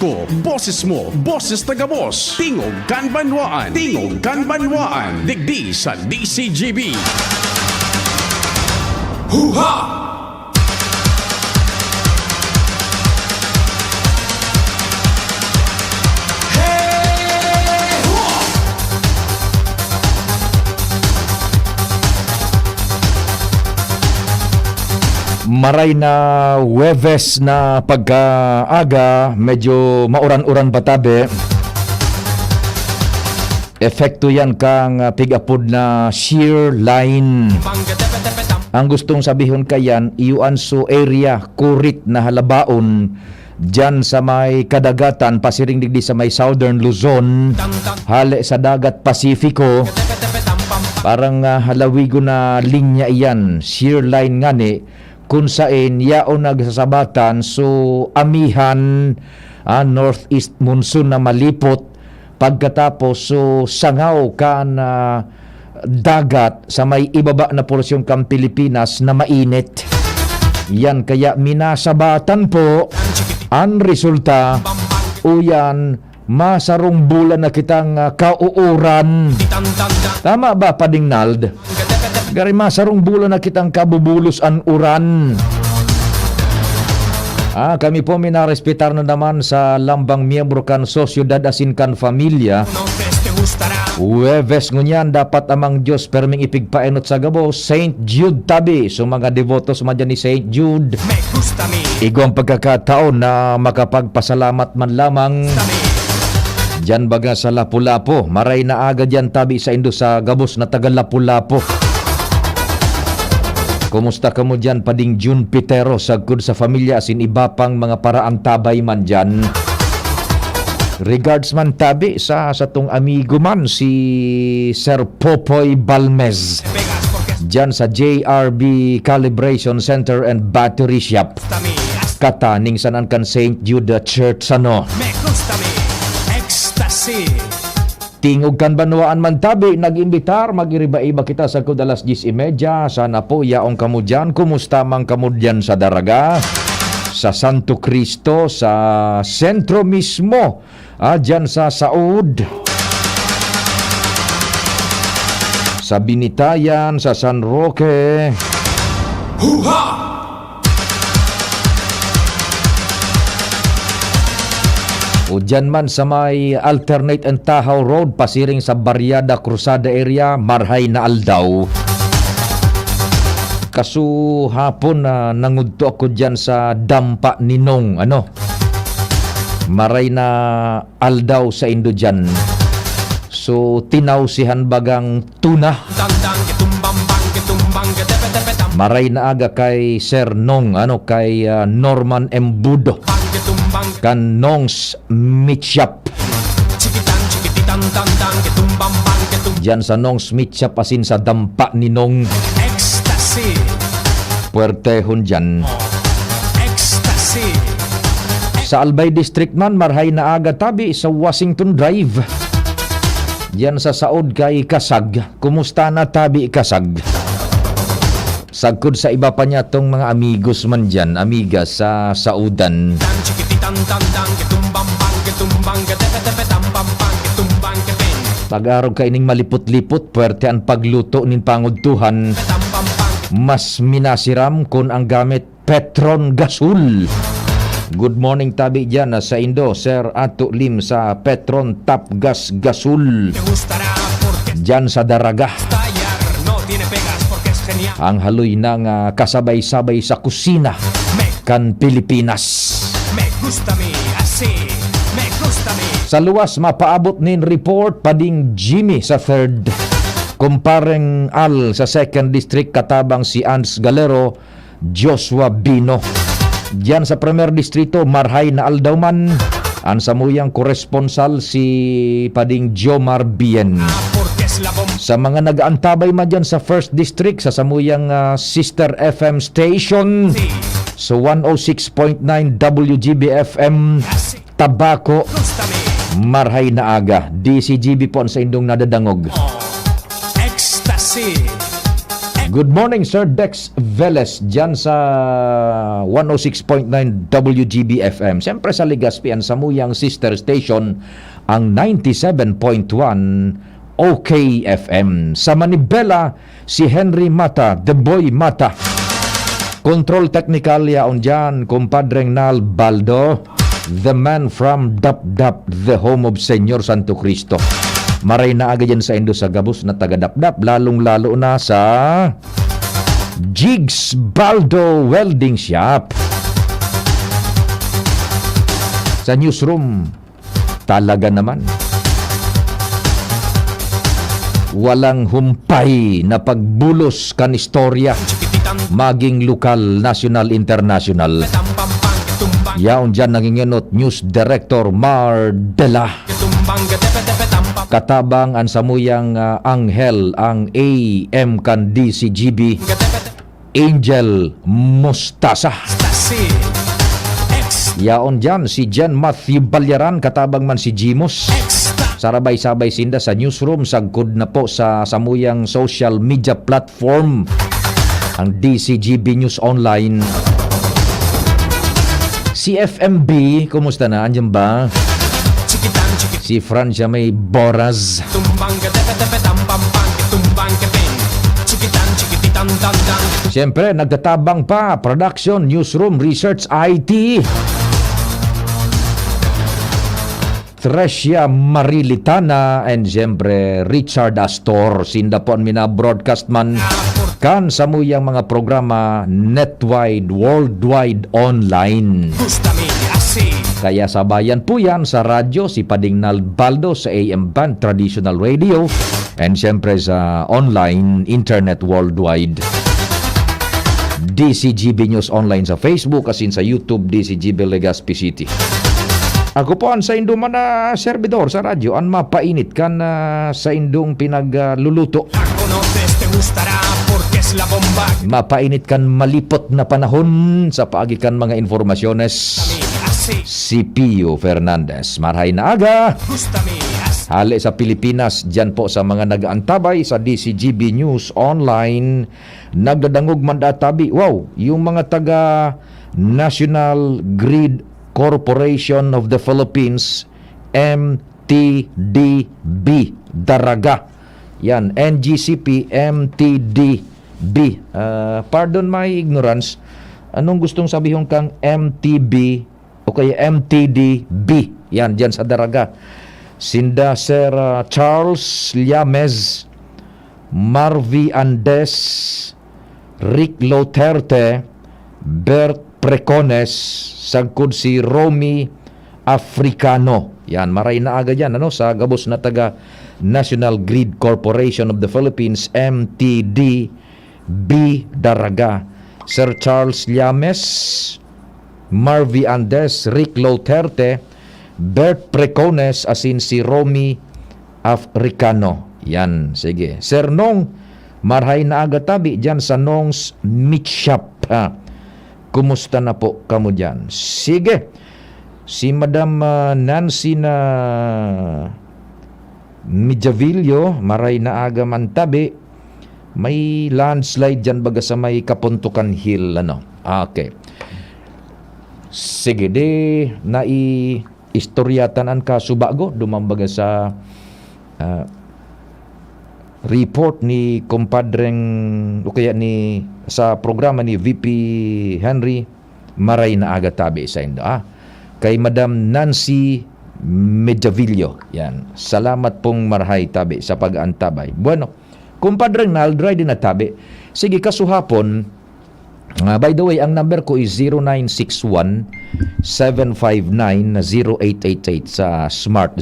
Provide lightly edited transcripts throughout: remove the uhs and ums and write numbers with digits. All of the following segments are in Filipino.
ko, boses mo, boses taga-boss. Tingog kan banwaan, tingog kan banwaan. Digdi sa DCGB. Huha! Maray na Huwebes na pagkaaga, medyo mauran-uran batabe. Epekto yan kang pigapod na shear line. Ang gustong sabihon kayan, iuanso area, kurit na halabaon, dyan sa may kadagatan, pasiring digdi sa may Southern Luzon, hali sa dagat Pasifiko. Parang halawigo na linya iyan, shear line nga ni, kung saan yaon nagsasabatan so amihan northeast monsoon na malipot pagkatapos so sangaw kan dagat sa may ibaba na porsyon kang Pilipinas na mainit. Yan kaya minasabatan po ang resulta uyan masarong bulan na kitang kauuran. Tama ba Pading Nald? Gari masarong bulan na kitang kabubulos ang uran. Kami po minarespetar na naman sa lambang miyembro kan sosyudad asin kan familia. Huwebes ngunyan dapat amang Diyos perming ipigpaenot sa gabo St. Jude tabi. So mga devotos madyan ni St. Jude, igo ang pagkakataon na makapagpasalamat man lamang. Diyan baga sa Lapu-Lapu, maray na agad yan tabi sa indo sa gabos na taga Lapu-Lapu. Kumusta ka mo dyan, Pading June Pitero, sagkod sa familia, asin iba pang mga paraang tabay man dyan. Regards man tabi sa tong amigo man, si Sir Popoy Balmez, dyan sa JRB Calibration Center and Battery Shop. Kataning sanan kan St. Jude Church Tingog kan banwaan man tabi, nag-imbitar, mag-iriba-iba kita sa kod alas 10:30. Sana po yaong kamu dyan. Kumusta mang kamu dyan sa Daraga, sa Santo Cristo, sa sentro mismo, dyan sa Saud, sa Binitayan, sa San Roque. Huha! O dyan man sa may alternate and Tahaw Road, pasiring sa Barriada Cruzada area, marhay na aldaw. Kaso hapon na nangudto ako dyan sa Dampa Ninong, maray na aldaw sa indo dyan. So tinawsihan bagang tuna. Maray na aga kay Sir Nong, kay Norman Embudo, kan Nong's Meat Shop. Diyan sa Nong's Meat Shop asin sa Dampa ni Nong. Puertehon dyan. Sa Albay District man, marhay na aga tabi sa Washington Drive. Diyan sa Saud kay Kasag. Kumusta na tabi Kasag? Sagkod sa iba pa niya tong mga amigos man dyan, amigas sa Saudan. Pag-araw ka ining malipot-lipot, puwerte ang pagluto nin pangudtuhan. Mas minasiram kung ang gamit Petron Gasol. Good morning tabi dyan sa Indo, Sir Ato Lim sa Petron Top Gas Gasol. Dyan sa Daraga. Ang haloy ng kasabay-sabay sa kusina kan Pilipinas. Sa luwas, mapaabot nin report Pading Jimmy sa 3rd. Kumpareng Al sa 2nd District, katabang si Ans Galero, Joshua Bino. Diyan sa 1st Distrito, marhay na aldawman. Ang samuyang koresponsal si Pading Jomar Bien. Sa mga nag-aantabay man dyan sa 1st District, sa samuyang sister FM station, so 106.9 WGB-FM Tabaco, marhay na aga. DCGB po sa indong nadadangog. Good morning, Sir Dex Veles, dyan sa 106.9 WGB FM. Siyempre sa Legazpi, ang samuyang sister station, ang 97.1 OK FM. Sa Manibela, si Henry Mata, The Boy Mata. Control technical yaon dyan, kumpadreng Nal Baldo, the man from Dap-Dap, the home of Senyor Santo Cristo. Maray na agad yan sa Indo sa Gabos na taga-Dap-Dap, lalong-lalo na sa Jigs Baldo Welding Shop. Sa newsroom, talaga naman walang humpay na pagbulos kan istorya, maging lokal, national, international. Yaon dyan nangingenot News Director Mar Dela. Katabang ang samuyang anghel, ang AM kan DCGB, Angel Mostasa. Yaon dyan si Jen Matthew Balyaran, katabang man si Jimos. Sarabay-sabay sinda sa newsroom, sagkod na po sa samuyang social media platform, ang DCGB News Online. Si FMB, kumusta na? Andiyan ba? Si Francia May Boraz. Siyempre, nagtatabang pa production, newsroom, research, IT. Tresia Marilitana and siyempre Richard Astor. Sinda po ang mina-broadcast man kan samuyang mga programa netwide, worldwide, online. Kaya sabayan po yan sa radyo, si Pading Nalbaldo sa AM Band Traditional Radio, and siyempre sa online, internet worldwide. DCGB News Online sa Facebook, asin sa YouTube, DCGB Legazpi City. Ako po ang sa induman na servidor sa radyo, ang mapainit kan sa indong pinagluluto. Mapainit kan malipot na panahon sa paagikan mga informasyones. Si Pio Fernandez. Marhay na aga. Hali sa Pilipinas, dyan po sa mga nag-aantabay sa DCGB News Online. Nagdadangog mandatabi. Wow, yung mga taga National Grid Corporation of the Philippines, MTDB, Daraga. Yan, NGCP, MTDB. Pardon my ignorance. Anong gustong sabihin kang MTB o kaya MTDB? Yan, dyan sa Daraga. Sinda Sir Charles Llames, Marvy Andes, Rick Loterte, Bert Precones, sagkod si Romy Africano. Yan, maray na agad yan, ano, sa gabos na taga National Grid Corporation of the Philippines, MTDB, Daraga. Sir Charles Llames, Marvy Andes, Rick Loterte, Bert Precones, asin si Romy Africano. Yan, sige. Sir Nong, marhay na agatabi dyan sa Nong's Meat Shop. Kumusta na po kamo dyan? Sige. Si Madam Nancy na Mijavillo, maray na aga man tabi. May landslide dyan baga sa may Kapuntukan Hill, ano. Okay. Sige, di nai-istoryatan ang kasubago, dumambaga sa report ni kumpadreng o kaya ni sa programa ni VP Henry, maray na aga tabi sa indo. Kay Madam Nancy Mijavillo. Yan. Salamat pong marhay tabi sa pag-aantabay. Bueno, kumpadreng naldray din na tabi. Sige, kasuhapon, by the way, ang number ko is 0961-759-0888 sa Smart.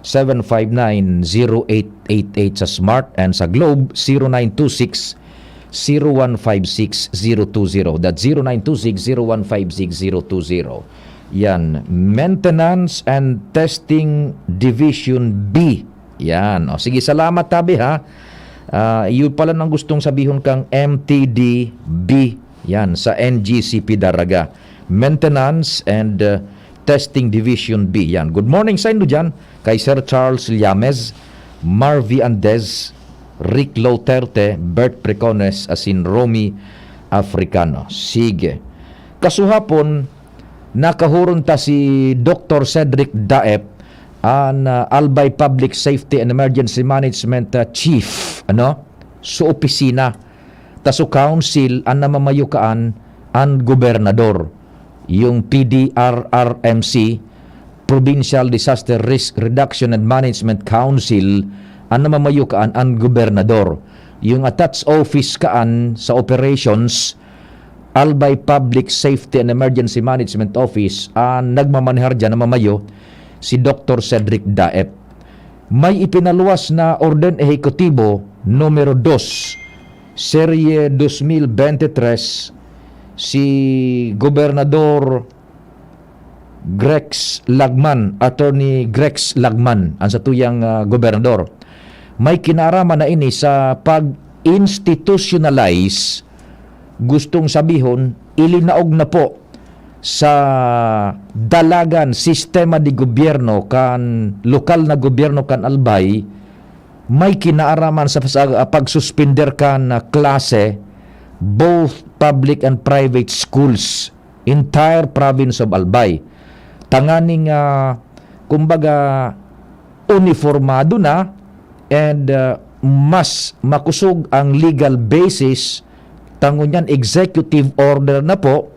0961-759-0888 sa Smart, and sa Globe 0926-0156-020. That's 0926-0156-020. Yan, Maintenance and Testing Division B. Yan. O, sige, salamat tabi ha. Yun pala nang gustong sabihin kang MTDB. Yan, sa NGCP Daraga. Maintenance and Testing Division B. Yan. Good morning sa inyo dyan kay Sir Charles Llames, Marvy Andes, Rick Luterte, Bert Precones, asin Romy Africano. Sige. Kasuhapon, nakahuron ta si Dr. Cedric Daep, ang Albay Public Safety and Emergency Management Chief, sa opisina. Taso council, ang namamayukaan, ang gobernador. Yung PDRRMC, Provincial Disaster Risk Reduction and Management Council, ang namamayukaan ang gobernador. Yung attached office kaan sa operations, Albay Public Safety and Emergency Management Office, ang nagmamanihar dyan na mamayo, si Dr. Cedric Daep. May ipinaluwas na Orden Ehekutibo numero 2, Serye 2023, si Gobernador Grex Lagman, Attorney Grex Lagman, ang satuyang gobernador. May kinaraman na ini sa pag-institutionalize, gustong sabihon, ilinaog na po sa dalagan sistema di gobyerno kan lokal na gobyerno kan Albay, may kinaaraman sa pagsuspender kan klase both public and private schools, entire province of Albay. Tanganing kumbaga uniformado na and mas makusog ang legal basis, tangon yan executive order na po,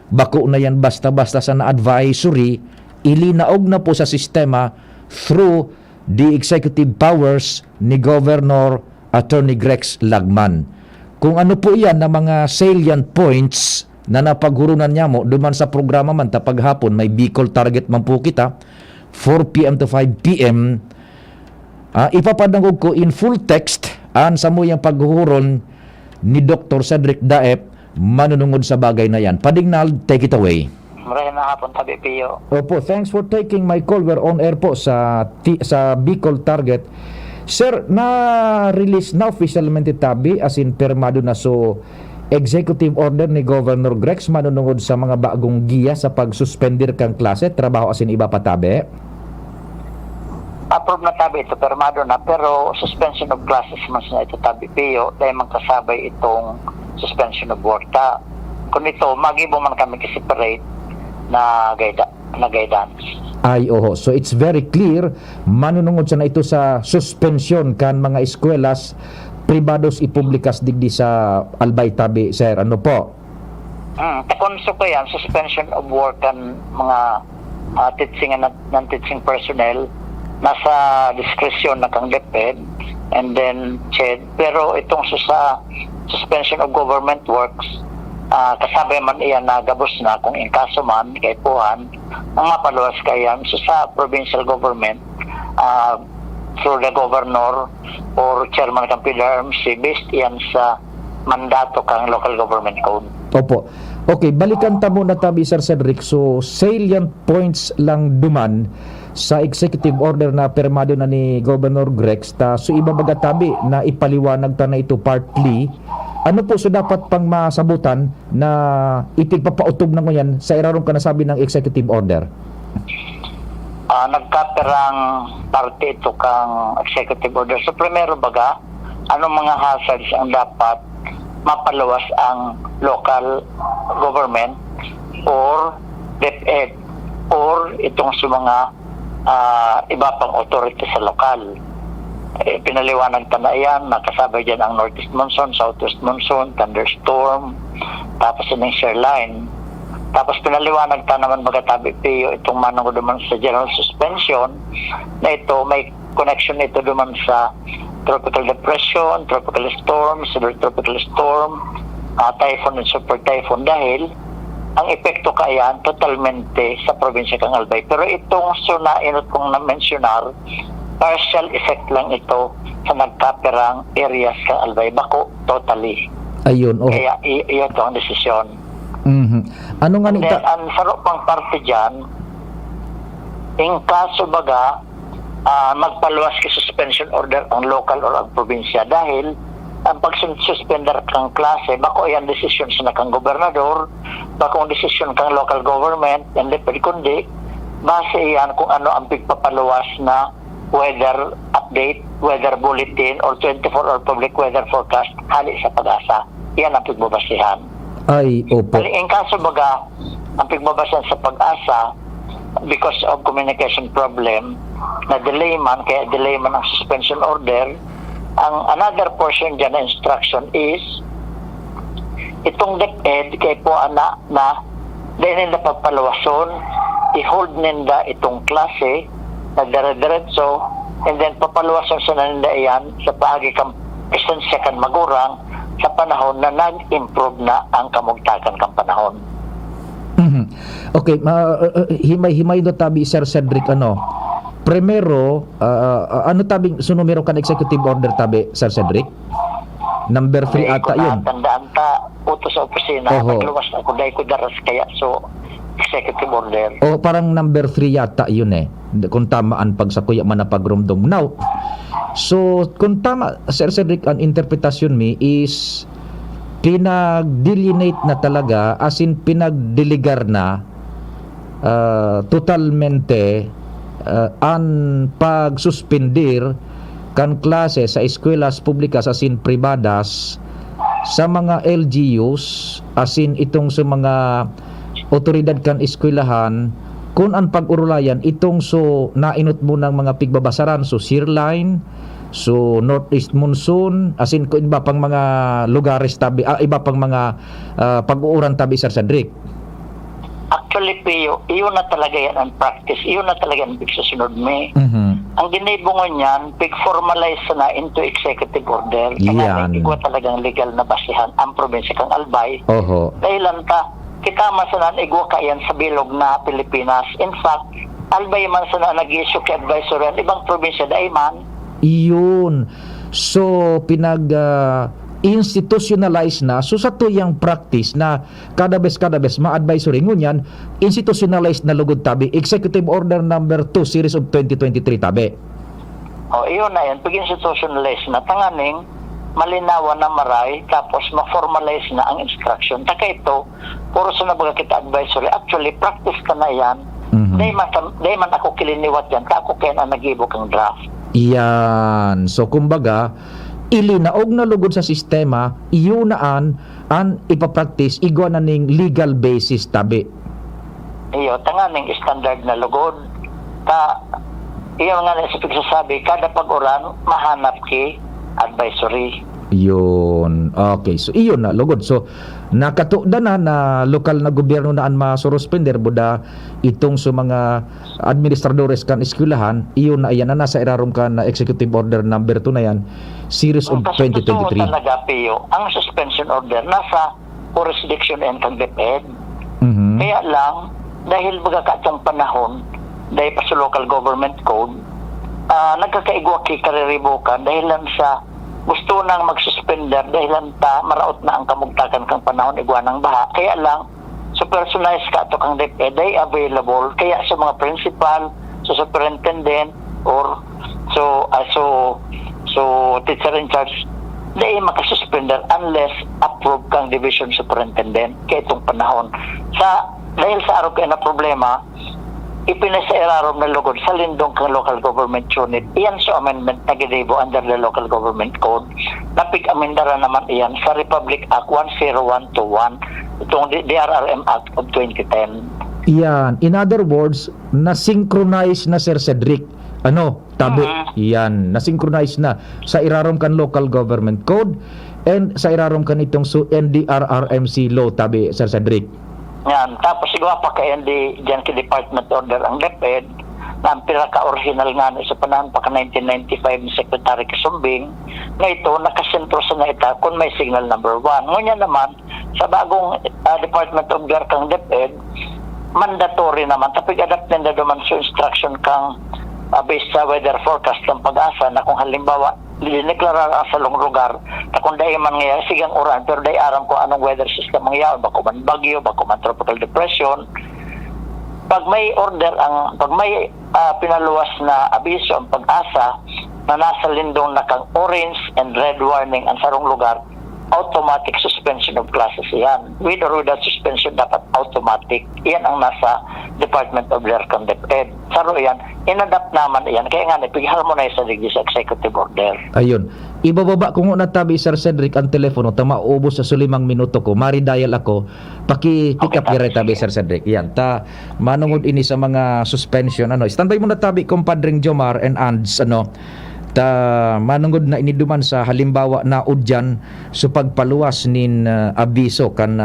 bako na yan basta-basta sa na-advisory, ilinaog na po sa sistema through the executive powers ni Governor Attorney Grex Lagman. Kung ano po yan na mga salient points na napaghurunan niya mo, duman sa programa man, tapaghapon, may Bicol target man po kita, 4 p.m. to 5 p.m. Ipapadangog ko in full text an sa mo yung paghuhuron ni Dr. Cedric Daep, manunungod sa bagay na yan. Padignal, take it away. Maraming hapon, Tabi Pio. Opo, thanks for taking my call. We're on air po sa Bicol Target. Sir, na-release na officialmente Tabi as in permado na so executive order ni Governor Grex manunungod sa mga bagong giya sa pagsuspender kang klase, trabaho asin iba pa Tabi? Approve na Tabi ito, permado na, pero suspension of classes mas na ito Tabi Pio, dahil magkasabay itong suspension of work. Kung ito, magibo man kami separate na guidance. Ay, oho. So it's very clear, manunungod sa na ito sa suspension kan mga eskwela's privados ipublikas digdi sa Albay Tabi, sir. Ano po? Takonso ko yan, suspension of work kan mga teaching and non-teaching personnel, nasa discretion na kang DepEd and then CHED. Pero itong sa suspension of government works, kasabay man iyan na gabos na kung in kaso man kay puhan ang mapaluwas kayan so sa provincial government through the governor or chairman ng PDRMC based iyan sa mandato kang local government code. Opo. Okay, balikan ta muna Tabi, Sir Cedric. So salient points lang duman sa executive order na permado na ni Governor Grex, so ibabaga Tabi na ipaliwanag ta na ito partly. Ano po so dapat pang masabutan na itigpapautog na ngayon sa irarong kanasabi ng executive order? Nagkaperang parte ito kang executive order. So primero baga, anong mga hazards ang dapat mapaluwas ang local government or DepEd or itong sa mga iba pang authority sa lokal. Pinaliwanag ta na yan, nakasabay dyan ang northeast monsoon, southwest monsoon, thunderstorm, tapos yung shear line. Tapos pinaliwanag ta naman magatabi Pio itong manong duman sa general suspension na ito may connection ito duman sa tropical depression, tropical storm, severe tropical storm, typhoon and super typhoon, dahil ang epekto kayan totalmente sa probinsya kang Albay. Pero itong sunainot kong na-mentionar, partial effect lang ito sa nagkaperang areas kang Albay. Bako, totally. Ayun, oh. Kaya iyon ito ang desisyon. Ano nga And then, ang sarap pang parte dyan, in kaso baga, magpaluwas ki suspension order ang local or ang probinsya dahil ang pag-suspender kang klase, bako yan desisyon sa nakang gobernador, bako ang desisyon kang local government, and then kundi, base yan kung ano ang pigpapaluwas na weather update weather bulletin or 24-hour public weather forecast hali sa pag-asa. Yan ang pigbabasihan. Ay, opo. In kaso baga, ang pigbabasihan sa pag-asa, because of communication problem, na delay man, kaya delay man ang suspension order, ang another portion dyan na instruction is, itong DepEd, kay po anak na, dahil nila pagpalawason, i-hold ninda itong klase, na dire-diretso, and then papaluwasan sa nanda iyan sa paagi kang presensya kan magurang sa panahon na nag-improve na ang kamugtakan kang panahon. Mhm. Okay, himay-himay do tabi Sir Cedric ano. Primero, ano tabi sunumero kan executive order tabi Sir Cedric? Number 3 ata yun. Tandaan ta, utos sa opisina, Oho. magluwas na ko dahil ko daras kaya so executive order. O parang number 3 yata yun eh. Kung tamaan pag sa kuya man na pagrumdum. Now, so kung tama Sir Cedric, ang interpretasyon mi is pinag-delineate na talaga, as in pinag-deligar na totalmente ang pag-suspendir kan klase sa eskwela's publikas as in privadas sa mga LGUs as in itong sa mga otoridad kan eskwelahan kung ang pag-urulayan itong so nainot mo ng mga pigbabasaran so Searline, so Northeast Monsoon, as in iba pang mga lugares tabi, iba pang mga pag-uuran tabi Sir Cedric. Actually, Pio, iyon na talaga yan ang practice. Iyon na talaga ang bigsasunod me. Ang ginibungon yan, pig-formalize na into executive order. Kaya ikaw talagang legal na basihan ang probinsya kang Albay. Oho. Dahilan ta, kita masanan igwa ka yan sa bilog na Pilipinas. In fact, Albay man sana nag-issue kay advisory ang ibang probinsya dahil man. Iyon. So, institutionalize na. So, sa tuyang practice na kada bes ma-advisory ngunyan, institutionalized na lugod tabi. Executive Order number 2 Series of 2023 tabi. O, iyon na yan. Pag-institutionalize na, tanganing, malinawan na maray, tapos ma-formalize na ang instruction. Taka ito, puro sa nabaga kita advisory. Actually, practice ka na yan. Dahil man ako kiliniwat yan, ako kaya na nag-ibo kang draft. Iyan. So, kumbaga, ilinaog na lugod sa sistema, iyunaan ang ipapractice, igwa na ning legal basis tabi. Iyo, tanganing standard na lugod. Iyo nga na sa pagsasabi, kada pag-uran, mahanap ki advisory. Yun. Okay. So, iyon na lugod. So, nakatuda na lokal na gobyerno na ang masuruspender buda itong sa mga administradores kan eskwelahan, iyon na yan na nasa irarom ka na executive order number 2 na yan, series of 2023. Kasi talaga, Pio, ang suspension order nasa jurisdiction and kang DepEd. Kaya lang, dahil baga katong panahon, dahil pa sa local government code, nagkakaigwa kariribukan dahil lang sa gusto nang magsuspender dahil ta maraot na ang kamugtakan kang panahon igwa ng baha. Kaya lang, so personalized ka ito kang DepEd ay available. Kaya sa mga principal, sa superintendent, or so teacher in charge, dahil makasuspender unless approved kang division superintendent kaya itong panahon. Dahil sa araw kaya na problema, ipinasairarom na lugod sa lindong kang local government unit. Iyan sa amendment na ginibo under the local government code. Napig-amendara naman iyan sa Republic Act 10121, itong DRRM Act of 2010. Iyan. In other words, na-synchronize na Sir Cedric. Tabi. Iyan. Na-synchronize na sa irarom kan local government code and sa irarom kan itong NDRRMC law tabi Sir Cedric. Yan. Tapos sigwa pa kaya dyan ki Department Order ang DepEd na ang pinaka-original nga sa panahon pa ka 1995 ni Secretary Kasumbing na ito nakasentro sa na ita kung may signal number 1. Ngunyan naman sa bagong Department of Order kang DepEd, mandatory naman. Tapos adapt na naman sa instruction kang based sa weather forecast ng pag-asa na kung halimbawa diniklara sa long lugar na kung dahil man ngayon sigang uran pero dahil aram ko anong weather system mangyayari, bako man bagyo, bako man tropical depression. Pag may pinaluwas na abiso ang pag-asa na nasa lindong na kang orange and red warning ang sarong lugar, automatic suspension of classes yan. With or without suspension, dapat automatic. Yan ang nasa Department of Learcon DepEd. Saro yan, inadapt naman yan. Kaya nga, ipig-harmonize sa digdi sa executive order. Ayun. Ibababa ko nga natabi, Sir Cedric, ang telepono. Maubos sa 5 minuto ko. Mari-dial ako. Paki-pick up Okay, tabi, Sir Cedric. Yan. Manungod ini sa mga suspension. Standby mo natabi, kumpadring Jomar and Ands. Manungod na iniduman sa halimbawa na udyan so pagpaluwas nin abiso kan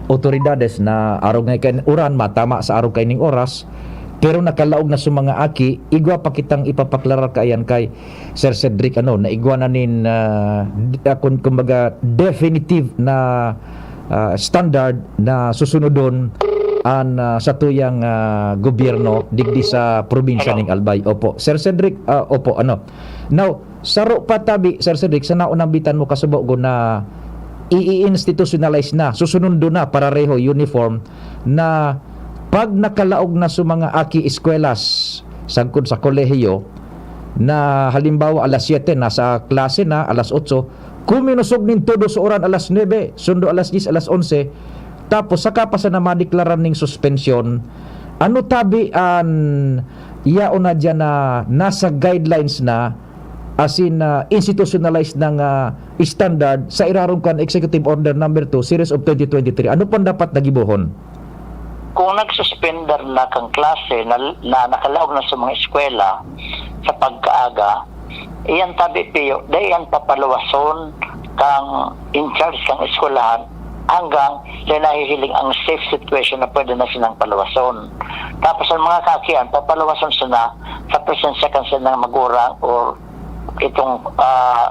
otoridades na araw ngay kan uran matama sa araw kay ning oras pero nakalaog na sa mga aki igwa pa kitang ipapaklarar kayan kay Sir Cedric na igwa na nin kumbaga definitive na standard na susunodon sa tuyang gobyerno digdi sa probinsya ning Albay. Opo. Sir Cedric, opo, Now, saro pa tabi, Sir Cedric, sa naunang bitan mo kasabo ko na i-institutionalize na, susunundo na parareho uniform na pag nakalaog na sa mga aki eskwelas sangkod sa kolehiyo na halimbawa alas 7 na sa klase na alas 8 kuminusog nin todo sa oran alas 9 sundo alas 10 alas 11 tapos saka pa sa na madeklaran ning suspension tabi an yaon na dyan na nasa guidelines na as in institutionalized ng standard sa irarong kan Executive Order number 2 Series of 2023 ano pang dapat nagibuhon? Kung nagsuspender na kang klase na nakalaog na sa mga eskwela sa pagkaaga, iyan tabi piyo, dayan papaluwason kang in charge kang eskwelahan hanggang nahihiling ang safe situation na pwede na silang paluwason. Tapos ang mga kakian, papaluwason sila sa presensya kan sila ng magurang or itong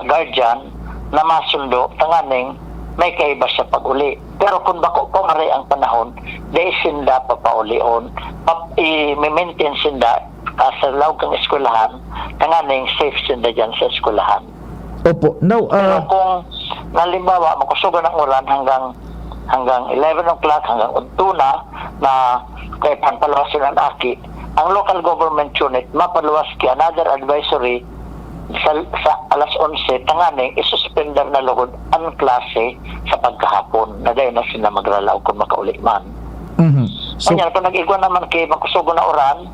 guardian na masundo tanganing may kaiba sa pag-uli. Pero kung bako po maray ang panahon, dahil sinda papaulion, i-maintain sinda sa lawag kang eskwelahan, tanganing safe sinda dyan sa eskwelahan. Opo. Now, pero kung halimbawa, makusugo ng ulan hanggang 11 o'clock, hanggang 1 na kay panpalawasin ng aki, ang local government unit mapaluwas ki another advisory sa alas 11 tanganing isuspender na lugod ang klase sa pagkahapon na dahil na sila magralaw kung makauli man. So, kung nag-igwa naman kay makusugo na oran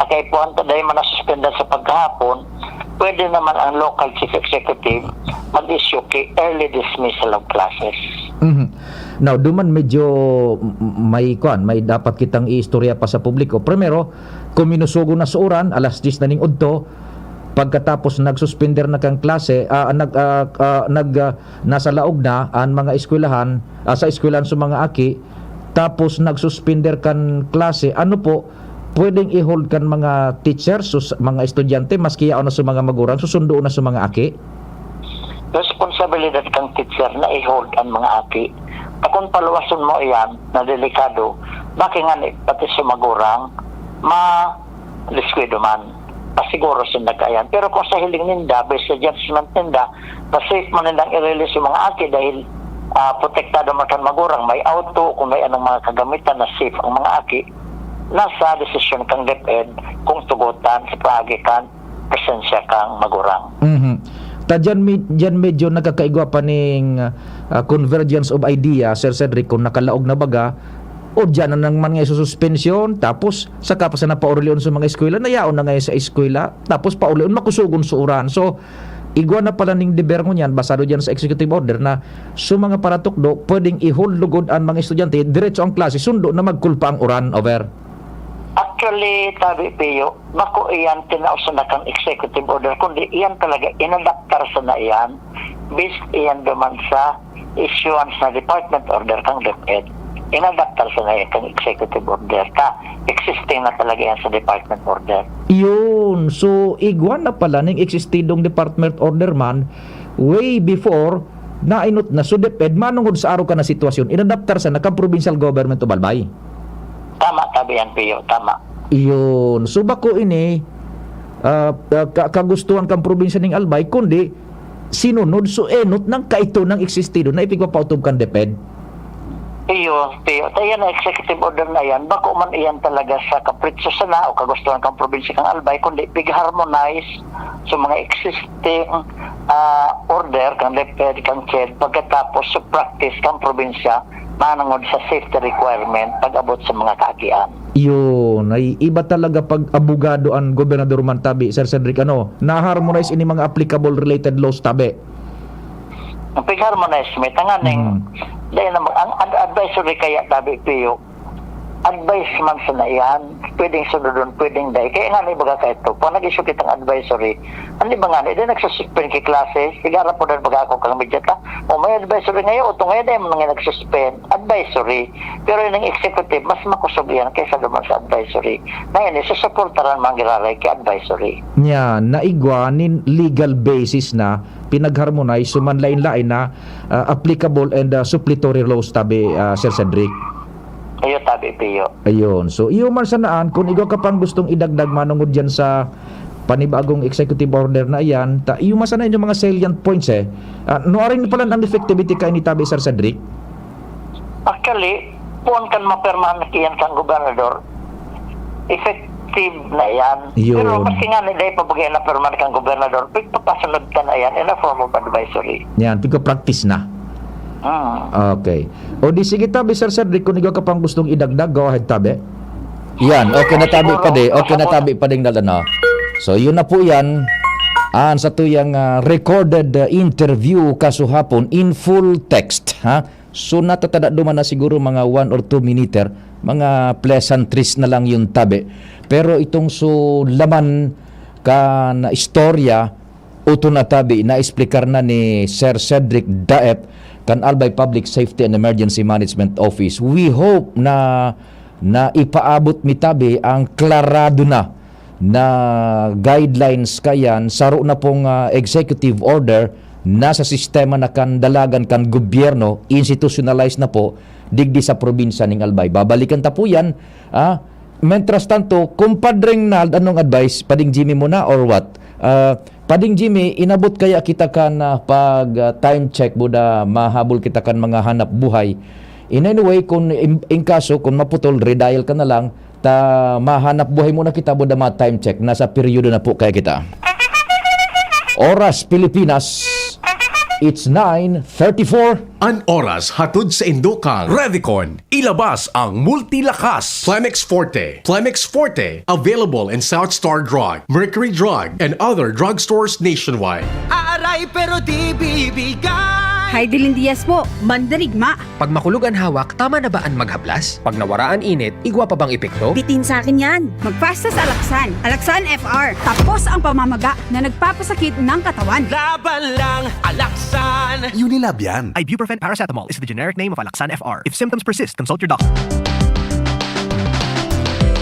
kay puwanta dahil man nasuspender sa pagkahapon pwede naman ang local chief executive mag-issue kay early dismissal of classes. Now, duman medyo may dapat kitang iistorya pa sa publiko. Primero, kung minusugo na sa oran alas 10 na ning udto pagkatapos nagsuspender na kang klase nasa laog na ang mga eskwelahan sa eskwelahan sa mga aki tapos nagsuspender kan klase pwedeng i-hold kan mga teachers mga estudyante maski yaon na sa mga magulang susundo na sa mga aki responsibilidad kang teacher na i-hold ang mga aki kung paluwason mo iyan na delikado bakit nga pati sa magurang ma-disquido man pasiguro sila kayan. Pero kung sa hiling ninda, based sa judgment ninda, pa-safe mo nindang i-release yung mga aki dahil protektado makan magurang, may auto, kung may anong mga kagamitan na safe ang mga aki, nasa desisyon kang DepEd kung tugutan sa paagikan, presensya kang magurang. Dyan medyo nakakaigwa pa ning convergence of idea, Sir Cedric, kung nakalaog na baga, o dyan na naman ngayon sa suspension tapos saka pa sa napaulion sa mga eskwela nayaon na ngayon sa eskwela tapos paulion makusugon sa uran so igwa na pala ning deber mo niyan basado dyan sa executive order na sa mga paratukdo pwedeng i-hold lugod ang mga estudyante diretso ang klase sundo na magkulpa ang uran over. Actually, tabi piyo mako iyan tinausan na kang executive order kundi iyan talaga inadaptar sa na iyan based iyan duman sa issuance na department order kang DepEd inadaptar sa na kang executive order existing na talaga yan sa department order. Yun. So, igwa na pala ng existidong department order man way before nainot na. So, DepEd, manungod sa araw ka na sitwasyon, inadaptar sa nakang provincial government o Balbay. Tama, tabi yan, Pio. Tama. Yun. So, bako ini kagustuhan kang probinsya ng Albay, kundi sinunod so enot ng kaito ng existido na ipigpapautob kang DepEd. Iyo. Tayo na executive order na yan, bako man iyan talaga sa kapritso sana o kagustuhan kang probinsya kang Albay, kundi pig-harmonize sa mga existing order kang DepEd kang CHED pagkatapos sa practice kang probinsya manangod sa safety requirement pag-abot sa mga kaagian. Yun, ay iba talaga pag abogado ang Gobernador Mantabi, Sir Cedric, na-harmonize ini mga applicable related laws tabi. Ang pag-harmonize may tanganing dahil na ang advisory kaya dabi piyo advice man sa naiyan, pwedeng sunodon, pwedeng dahil. Kaya nga na ibaga ka ito, pag nag-issue kitang advisory, ano ba nga na, hindi nagsususpend kay klase, sigara po doon baga ako kang medyata, o may advisory ngayon, o ito ngayon dahil mga nagsuspend, advisory. Pero yung executive, mas makusog yan kaysa naman sa advisory. Ngayon, isusuportaran mga giraray kay advisory. Yan, naigwanin legal basis na pinag-harmonize, sumanlain-lain na applicable and suppletory laws tabi, Sir Cedric. Ayo tabi piyo. Ayun. So, iyo man sanaan, kung ikaw ka pang gustong idagdag manungod dyan sa panibagong executive order na yan, iyo man sanaan yung mga salient points nuarin pala ang effectivity kayo ni tabi, Sir Cedric? Actually, puan kan mapirmahan na kiyan kang gobernador, effective na yan. Yun. Pero kasi nga nila ipabagay na pirmahan kang gobernador, pagpapasunod ka na yan in a form of advisory. Yan, practice na. Okay. O di sige tabi, Sir Cedric, kung ikaw ka pang gustong idagdag, go ahead tabi. Yan, okay na tabi pa di. Okay na tabi pa ding dalano. So, yun na po yan. Sa tuyang recorded interview kasuhapon in full text. So, natatada duman na siguro mga 1 or 2 minute, mga pleasantries na lang yung tabi. Pero itong laman ka na istorya, uto na tabi, na-explicar na ni Sir Cedric Daep, kan Albay Public Safety and Emergency Management Office. We hope na ipaabot mitabi ang klarado na guidelines kayan saro na pong executive order nasa sistema na kan dalagan kan gobyerno, institutionalized na po digdi sa probinsya ning Albay. Babalikan ta po yan. Mentras tanto, kumpadring Nald, anong advice? Pading Jimmy muna or what? Pading Jimmy, inabot kaya kita kan pag time check buda mahabol kita kan mga hanap buhay. In any way, kung in kaso, kung maputol, redial ka na lang, mahanap buhay muna kita buda time check. Nasa periodo na po kaya kita. Oras Pilipinas, it's 9:34. An oras hatod sa Indokang Revicon. Ilabas ang multilakas Plemex Forte. Plemex Forte, available in South Star Drug, Mercury Drug, and other drugstores nationwide. Aaray pero di bibigay. Heidelin Diaz po, mandarigma. Pag makulog ang hawak, tama na ba ang maghablas? Pag nawaraan init, igwa pa bang epekto? Bitin sa akin yan. Magpasta sa Alaksan. Alaksan FR. Tapos ang pamamaga na nagpapasakit ng katawan. Laban lang, Alaksan! Unilab yan. Ibuprofen paracetamol is the generic name of Alaksan FR. If symptoms persist, consult your doctor.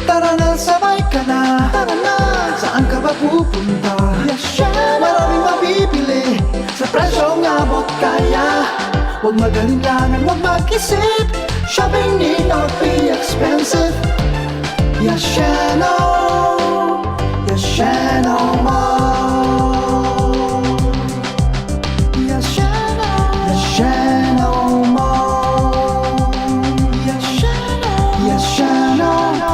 Tara na, sabay ka na. Tara na, saan ka ba pupunta? Maraming mabibili sa presyong abot kaya. Huwag magalinlangan, huwag mag-isip. Shopping need not be expensive. Yashano Mall. Yashano Mall. Yashano.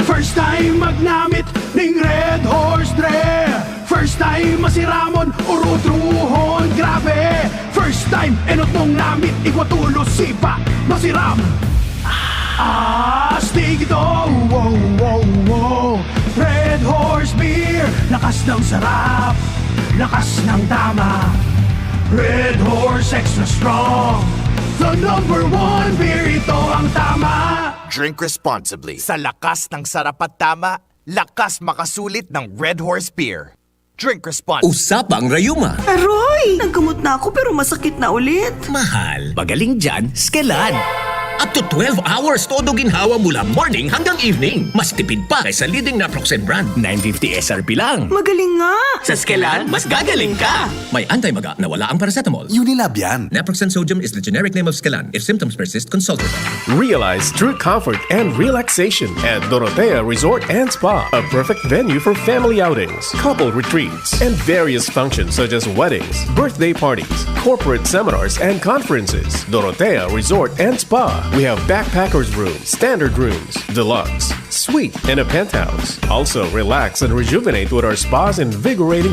First time magnamit ning Red Horse Dre. First time masiramon urutruhon grabe. First time enot nung namit igwatulo sipa masiram. Astig ito, wow, wow, wow. Red Horse Beer, lakas ng sarap, lakas ng tama. Red Horse Extra Strong, the #1 beer, ito ang tama. Drink responsibly. Sa lakas ng sarap at tama, lakas makasulit ng Red Horse Beer. Drink responsibly. Usapang Rayuma. Aroy! Naggamot na ako pero masakit na ulit. Mahal. Magaling dyan, Skelan. Up to 12 hours todo ginhawa mula morning hanggang evening. Mas tipid pa kaysa leading naproxen brand. 950 SRP lang. Magaling nga! Sa Skelan, mas gagaling ka. May anti-maga na wala ang paracetamol. Unilab yan. Naproxen sodium is the generic name of Skelan. If symptoms persist, consult your doctor. Realize true comfort and relaxation at Dorotea Resort and Spa, a perfect venue for family outings, couple retreats, and various functions such as weddings, birthday parties, corporate seminars, and conferences. Dorotea Resort and Spa. We have backpackers rooms, standard rooms, deluxe, suite, and a penthouse. Also, relax and rejuvenate with our spa's invigorating